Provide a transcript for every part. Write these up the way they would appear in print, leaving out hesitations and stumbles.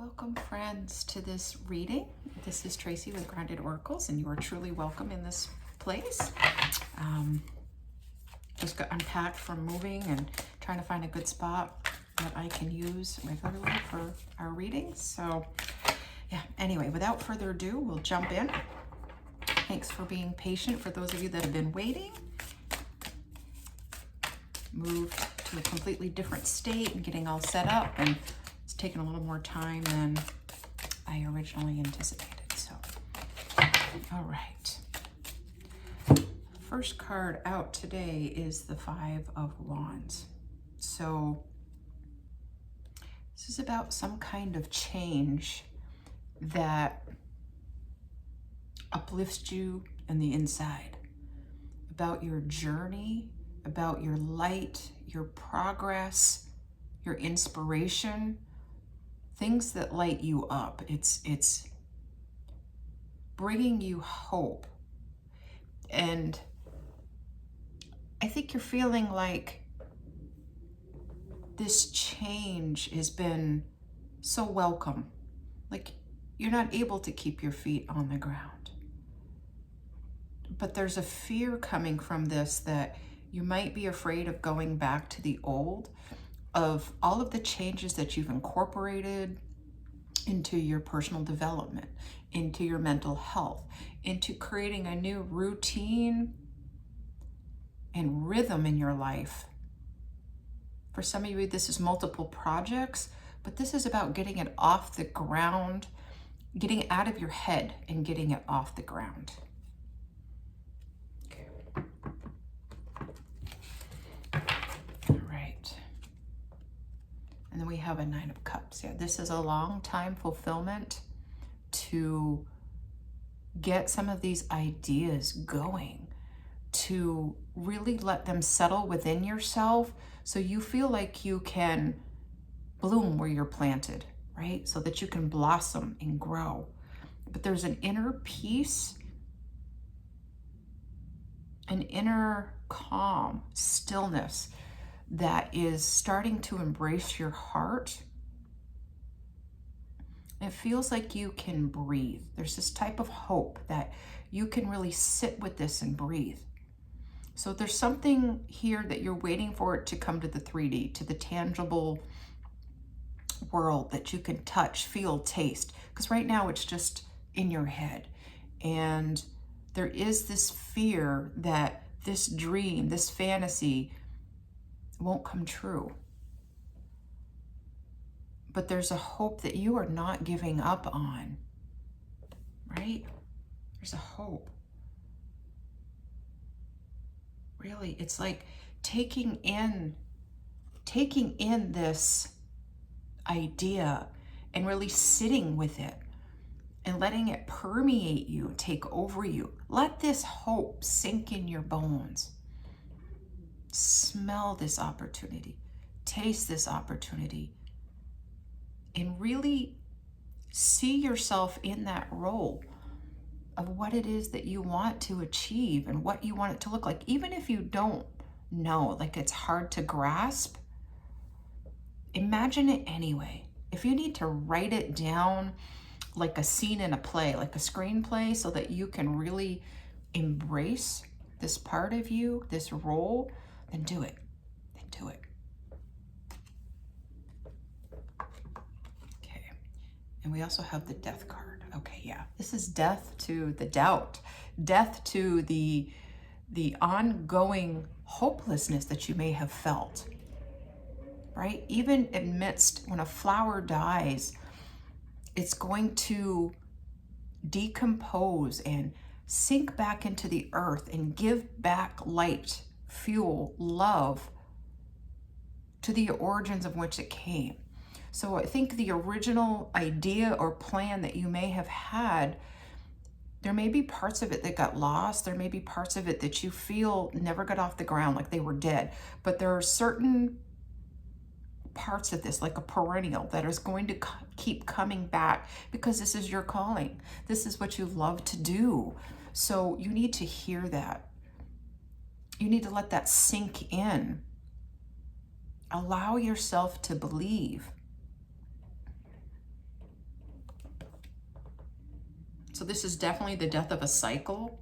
Welcome, friends, to this reading. This is Tracy with Grounded Oracles, and you are truly welcome in this place. Just got unpacked from moving and trying to find a good spot that I can use regularly for our readings. So, yeah, anyway, without further ado, we'll jump in. Thanks for being patient. For those of you that have been waiting, moved to a completely different state and getting all set up, and it's taken a little more time than I originally anticipated. So, all right. First card out today is the Five of Wands. So this is about some kind of change that uplifts you in the inside, about your journey, about your light, your progress, your inspiration, things that light you up. It's bringing you hope. And I think you're feeling like this change has been so welcome. Like you're not able to keep your feet on the ground. But there's a fear coming from this that you might be afraid of going back to the old, of all of the changes that you've incorporated into your personal development, into your mental health, into creating a new routine and rhythm in your life. For some of you, this is multiple projects, but this is about getting it off the ground, getting it out of your head and getting it off the ground. Okay. All right. And then we have a Nine of Cups. Yeah, this is a long time fulfillment to get some of these ideas going, to really let them settle within yourself so you feel like you can bloom where you're planted, right? So that you can blossom and grow. But there's an inner peace, an inner calm, stillness that is starting to embrace your heart. It feels like you can breathe. There's this type of hope that you can really sit with this and breathe. So there's something here that you're waiting for it to come to the 3D, to the tangible world that you can touch, feel, taste. Because right now it's just in your head. And there is this fear that this dream, this fantasy won't come true. But there's a hope that you are not giving up on, right? There's a hope. Really, it's like taking in this idea and really sitting with it and letting it permeate you, take over you. Let this hope sink in your bones. Smell this opportunity, taste this opportunity, and really see yourself in that role of what it is that you want to achieve and what you want it to look like. Even if you don't know, like it's hard to grasp, imagine it anyway. If you need to write it down like a scene in a play, like a screenplay, so that you can really embrace this part of you, this role, then do it. Then do it. Okay. And we also have the Death card. Okay, yeah. This is death to the doubt, death to the ongoing hopelessness that you may have felt, right? Even amidst when a flower dies, it's going to decompose and sink back into the earth and give back light, fuel, love to the origins of which it came. So I think the original idea or plan that you may have had, there may be parts of it that got lost. There may be parts of it that you feel never got off the ground, like they were dead. But there are certain parts of this, like a perennial, that is going to keep coming back because this is your calling. This is what you love to do. So you need to hear that. You need to let that sink in. Allow yourself to believe So this is definitely the death of a cycle.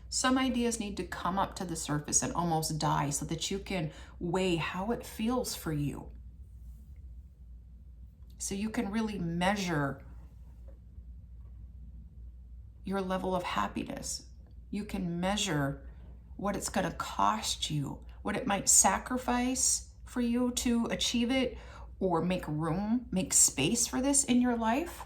Some ideas need to come up to the surface and almost die so that you can weigh how it feels for you. So you can really measure your level of happiness. You can measure what it's going to cost you, what it might sacrifice for you to achieve it, or make room, make space for this in your life.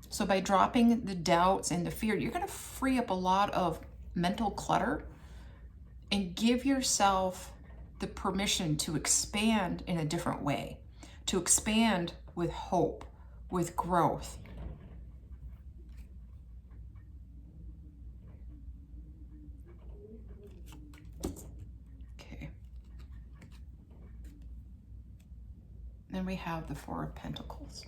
So by dropping the doubts and the fear, you're going to free up a lot of mental clutter and give yourself the permission to expand in a different way, to expand with hope, with growth. Okay. Then we have the Four of Pentacles.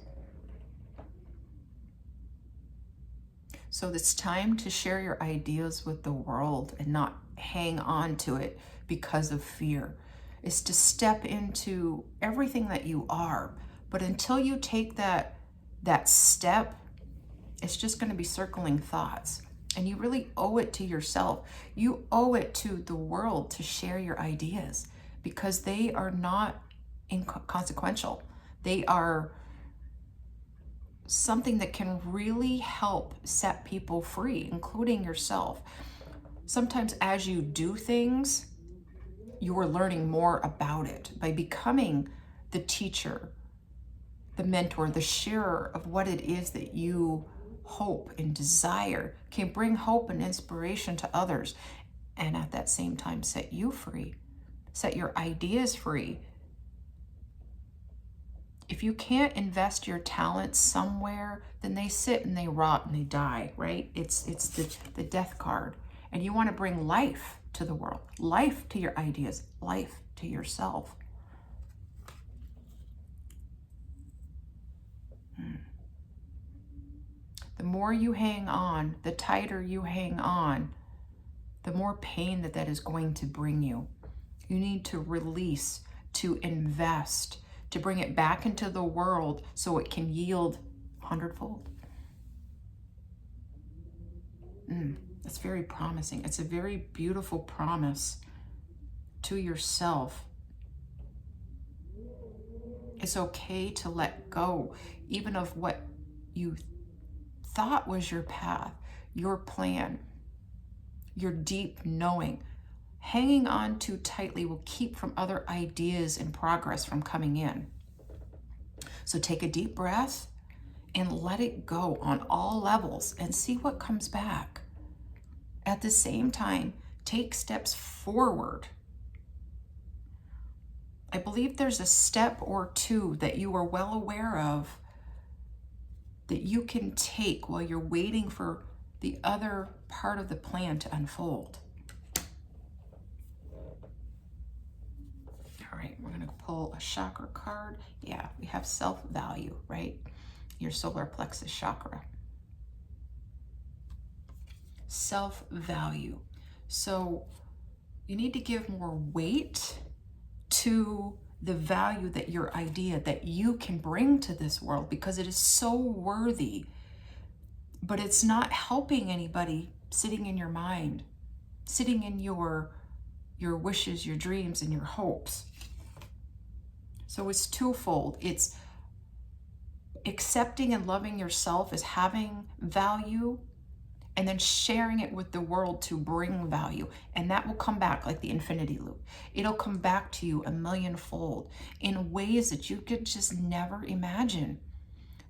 So it's time to share your ideas with the world and not hang on to it because of fear. It's to step into everything that you are. But until you take that step, it's just going to be circling thoughts. And you really owe it to yourself. You owe it to the world to share your ideas because they are not inconsequential. They are something that can really help set people free, including yourself. Sometimes as you do things, you are learning more about it by becoming the teacher, the mentor, the sharer of what it is that you hope and desire, can bring hope and inspiration to others, and at that same time set you free, set your ideas free. If you can't invest your talents somewhere, then they sit and they rot and they die, right? It's the death card. And you want to bring life to the world, life to your ideas, life to yourself. The more you hang on, the tighter you hang on, the more pain that is going to bring you. You need to release, to invest, to bring it back into the world so it can yield 100-fold. That's very promising. It's a very beautiful promise to yourself. It's okay to let go, even of what you thought was your path, your plan, your deep knowing. Hanging on too tightly will keep from other ideas and progress from coming in. So take a deep breath and let it go on all levels and see what comes back. At the same time, take steps forward. I believe there's a step or two that you are well aware of that you can take while you're waiting for the other part of the plan to unfold. All right, we're going to pull a chakra card. Yeah, we have self-value, right? Your solar plexus chakra. Self-value. So you need to give more weight to the value that your idea that you can bring to this world because it is so worthy, but it's not helping anybody sitting in your mind, sitting in your wishes, your dreams, and your hopes. So it's twofold. It's accepting and loving yourself as having value, and then sharing it with the world to bring value. And that will come back like the infinity loop. It'll come back to you 1,000,000-fold in ways that you could just never imagine.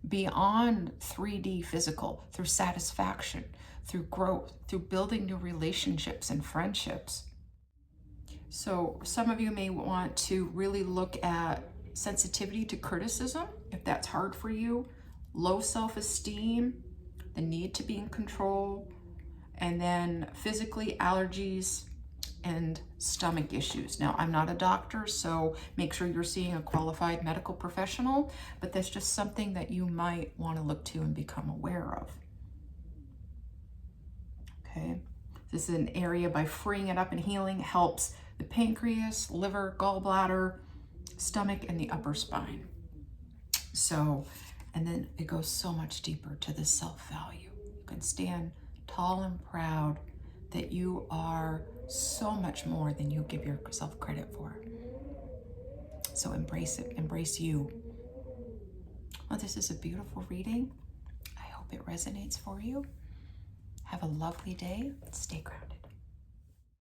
Beyond 3D physical, through satisfaction, through growth, through building new relationships and friendships. So some of you may want to really look at sensitivity to criticism, if that's hard for you, low self-esteem, the need to be in control, and then physically allergies and stomach issues. Now, I'm not a doctor, so make sure you're seeing a qualified medical professional, but that's just something that you might want to look to and become aware of. Okay, this is an area by freeing it up and healing helps the pancreas, liver, gallbladder, stomach, and the upper spine. So And then it goes so much deeper to the self-value. You can stand tall and proud that you are so much more than you give yourself credit for. So embrace it, embrace you. Well, this is a beautiful reading. I hope it resonates for you. Have a lovely day. Stay grounded.